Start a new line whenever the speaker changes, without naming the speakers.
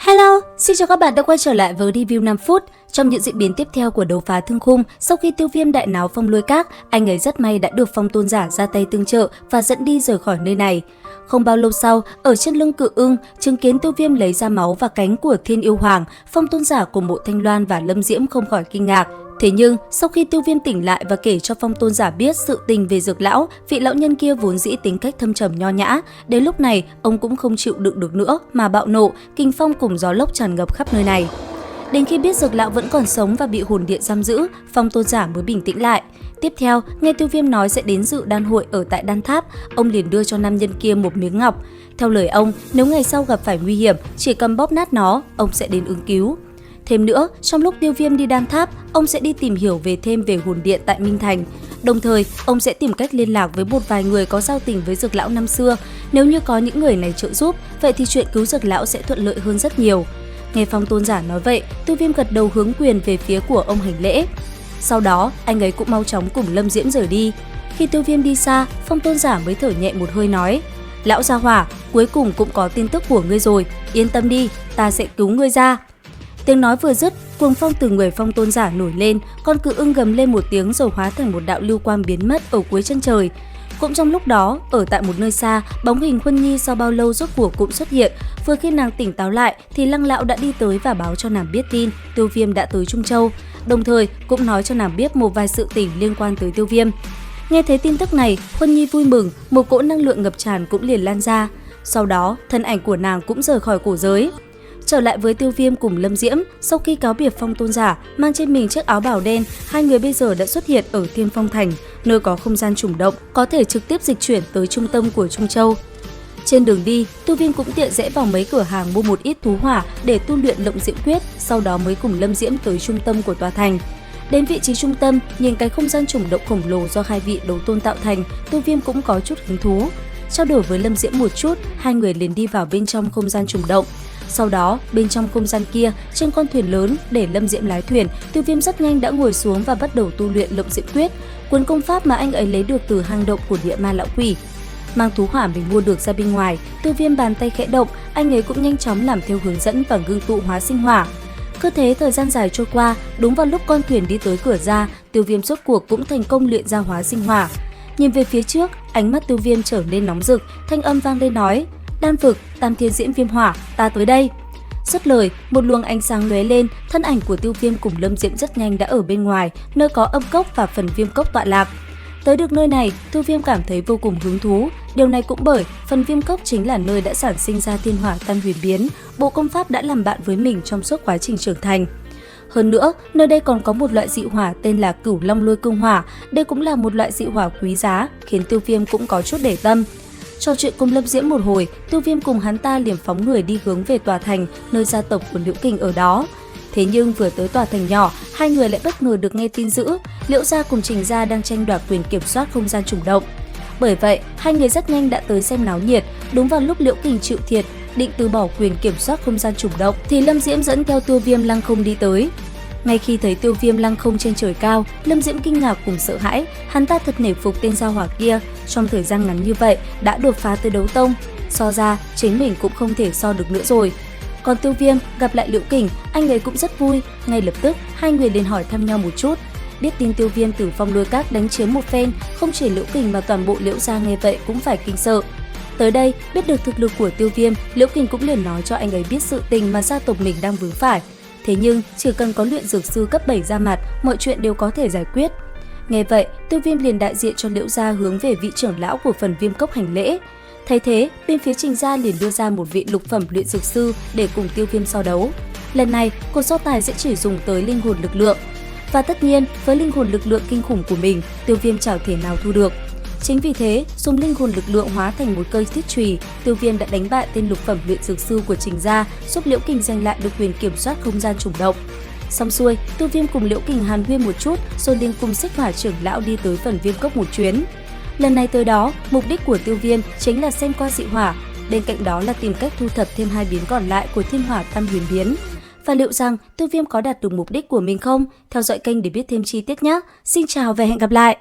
Hello, xin chào các bạn đã quay trở lại với review 5 phút. Trong những diễn biến tiếp theo của đấu phá thương khung, sau khi Tiêu Viêm đại náo Phong Lôi Các, anh ấy rất may đã được Phong Tôn Giả ra tay tương trợ và dẫn đi rời khỏi nơi này. Không bao lâu sau, ở trên lưng Cự Ưng, chứng kiến Tiêu Viêm lấy ra máu và cánh của Thiên Yêu Hoàng, Phong Tôn Giả cùng Mộ Thanh Loan và Lâm Diễm không khỏi kinh ngạc. Thế nhưng, sau khi Tiêu Viêm tỉnh lại và kể cho Phong Tôn Giả biết sự tình về Dược Lão, vị lão nhân kia vốn dĩ tính cách thâm trầm nho nhã, đến lúc này ông cũng không chịu đựng được nữa mà bạo nộ, kình phong cùng gió lốc tràn ngập khắp nơi này. Đến khi biết Dược Lão vẫn còn sống và bị hồn điện giam giữ, Phong Tôn Giả mới bình tĩnh lại. Tiếp theo, nghe Tiêu Viêm nói sẽ đến dự đan hội ở tại đan tháp, ông liền đưa cho nam nhân kia một miếng ngọc. Theo lời ông, nếu ngày sau gặp phải nguy hiểm, chỉ cần bóp nát nó, ông sẽ đến ứng cứu. Thêm nữa, trong lúc Tiêu Viêm đi đan tháp, ông sẽ đi tìm hiểu thêm về hồn điện tại Minh Thành. Đồng thời, ông sẽ tìm cách liên lạc với một vài người có giao tình với Dược Lão năm xưa. Nếu như có những người này trợ giúp, vậy thì chuyện cứu Dược Lão sẽ thuận lợi hơn rất nhiều. Nghe Phong Tôn Giả nói vậy, Tiêu Viêm gật đầu hướng quyền về phía của ông hành lễ. Sau đó, anh ấy cũng mau chóng cùng Lâm Diễm rời đi. Khi Tiêu Viêm đi xa, Phong Tôn Giả mới thở nhẹ một hơi nói: "Lão gia hỏa, cuối cùng cũng có tin tức của ngươi rồi, yên tâm đi, ta sẽ cứu ngươi ra." Tiếng nói vừa dứt, cuồng phong từ người Phong Tôn Giả nổi lên, con Cự Ưng gầm lên một tiếng rồi hóa thành một đạo lưu quang biến mất ở cuối chân trời. Cũng trong lúc đó, ở tại một nơi xa, bóng hình Huân Nhi sau bao lâu rốt cuộc cũng xuất hiện. Vừa khi nàng tỉnh táo lại thì Lăng Lão đã đi tới và báo cho nàng biết tin Tiêu Viêm đã tới Trung Châu, đồng thời cũng nói cho nàng biết một vài sự tình liên quan tới Tiêu Viêm. Nghe thấy tin tức này, Huân Nhi vui mừng, một cỗ năng lượng ngập tràn cũng liền lan ra. Sau đó, thân ảnh của nàng cũng rời khỏi cổ giới. Trở lại với Tiêu Viêm cùng Lâm Diễm, sau khi cáo biệt Phong Tôn Giả, mang trên mình chiếc áo bào đen, hai người bây giờ đã xuất hiện ở Thiên Phong Thành, nơi có không gian trùng động, có thể trực tiếp dịch chuyển tới trung tâm của Trung Châu. Trên đường đi, Tiêu Viêm cũng tiện rẽ vào mấy cửa hàng mua một ít thú hỏa để tu luyện Lộng Diễm Quyết, sau đó mới cùng Lâm Diễm tới trung tâm của tòa thành. Đến vị trí trung tâm, nhìn cái không gian trùng động khổng lồ do hai vị đấu tôn tạo thành, Tiêu Viêm cũng có chút hứng thú. Trao đổi với Lâm Diễm một chút, hai người liền đi vào bên trong không gian trùng động. Sau đó, bên trong không gian kia, trên con thuyền lớn để Lâm Diễm lái thuyền, Tiêu Viêm rất nhanh đã ngồi xuống và bắt đầu tu luyện Lộng Diễm Quyết, cuốn công pháp mà anh ấy lấy được từ hang động của địa ma lão quỷ. Mang thú hỏa mình mua được ra bên ngoài, Tiêu Viêm bàn tay khẽ động, anh ấy cũng nhanh chóng làm theo hướng dẫn và ngưng tụ hóa sinh hỏa. Cứ thế thời gian dài trôi qua, đúng vào lúc con thuyền đi tới cửa ra, Tiêu Viêm rốt cuộc cũng thành công luyện ra hóa sinh hỏa. Nhìn về phía trước, ánh mắt Tiêu Viêm trở nên nóng rực, thanh âm vang lên nói: "Đan vực, Tam Thiên Diễn Viêm Hỏa, ta tới đây." Dứt lời, một luồng ánh sáng lóe lên, thân ảnh của Tiêu Viêm cùng Lâm Diễm rất nhanh đã ở bên ngoài, nơi có âm cốc và phần viêm cốc tọa lạc. Tới được nơi này, Tiêu Viêm cảm thấy vô cùng hứng thú. Điều này cũng bởi phần viêm cốc chính là nơi đã sản sinh ra Thiên Hỏa Tam Huyền Biến, bộ công pháp đã làm bạn với mình trong suốt quá trình trưởng thành. Hơn nữa, nơi đây còn có một loại dị hỏa tên là Cửu Long Lôi Cương Hỏa, đây cũng là một loại dị hỏa quý giá, khiến Tiêu Viêm cũng có chút để tâm. Trò chuyện cùng Lâm Diễm một hồi, Tiêu Viêm cùng hắn ta liền phóng người đi hướng về tòa thành, nơi gia tộc của Liễu Kình ở đó. Thế nhưng vừa tới tòa thành nhỏ, hai người lại bất ngờ được nghe tin dữ, Liễu gia cùng Trình gia đang tranh đoạt quyền kiểm soát không gian trùng động. Bởi vậy, hai người rất nhanh đã tới xem náo nhiệt. Đúng vào lúc Liễu Kình chịu thiệt, định từ bỏ quyền kiểm soát không gian trùng động, thì Lâm Diễm dẫn theo Tiêu Viêm lăng không đi tới. Ngay khi thấy Tiêu Viêm lăng không trên trời cao, Lâm Diễm kinh ngạc cùng sợ hãi, hắn ta thật nể phục tên gia hỏa kia, trong thời gian ngắn như vậy đã đột phá tới đấu tông, so ra chính mình cũng không thể so được nữa rồi. Còn Tiêu Viêm gặp lại Liễu Kình, anh ấy cũng rất vui, ngay lập tức hai người liền hỏi thăm nhau một chút. Biết tin Tiêu Viêm từ Phong Lôi Các đánh chiếm một phen, không chỉ Liễu Kình mà toàn bộ Liễu gia nghe vậy cũng phải kinh sợ. Tới đây, biết được thực lực của Tiêu Viêm, Liễu Kình cũng liền nói cho anh ấy biết sự tình mà gia tộc mình đang vướng phải. Thế nhưng, chỉ cần có luyện dược sư cấp 7 ra mặt, mọi chuyện đều có thể giải quyết. Nghe vậy, Tiêu Viêm liền đại diện cho Liễu gia hướng về vị trưởng lão của phần viêm cốc hành lễ. Thấy thế, bên phía Trình gia liền đưa ra một vị lục phẩm luyện dược sư để cùng Tiêu Viêm so đấu. Lần này, cuộc so tài sẽ chỉ dùng tới linh hồn lực lượng. Và tất nhiên, với linh hồn lực lượng kinh khủng của mình, Tiêu Viêm chẳng thể nào thu được. Chính vì thế, dùng linh hồn lực lượng hóa thành một cây thiết chùy, Tiêu Viêm đã đánh bại tên lục phẩm luyện dược sư của Trình gia, giúp Liễu Kình giành lại được quyền kiểm soát không gian trùng động. Xong xuôi, Tiêu Viêm cùng Liễu Kình hàn huyên một chút, rồi liền cùng Xích Hỏa trưởng lão đi tới phần viêm cốc một chuyến. Lần này tới đó, mục đích của Tiêu Viêm chính là xem qua dị hỏa, bên cạnh đó là tìm cách thu thập thêm hai biến còn lại của Thiên Hỏa Tam Huyền Biến. Và liệu rằng Tiêu Viêm có đạt được mục đích của mình không? Theo dõi kênh để biết thêm chi tiết nhé. Xin chào và hẹn gặp lại!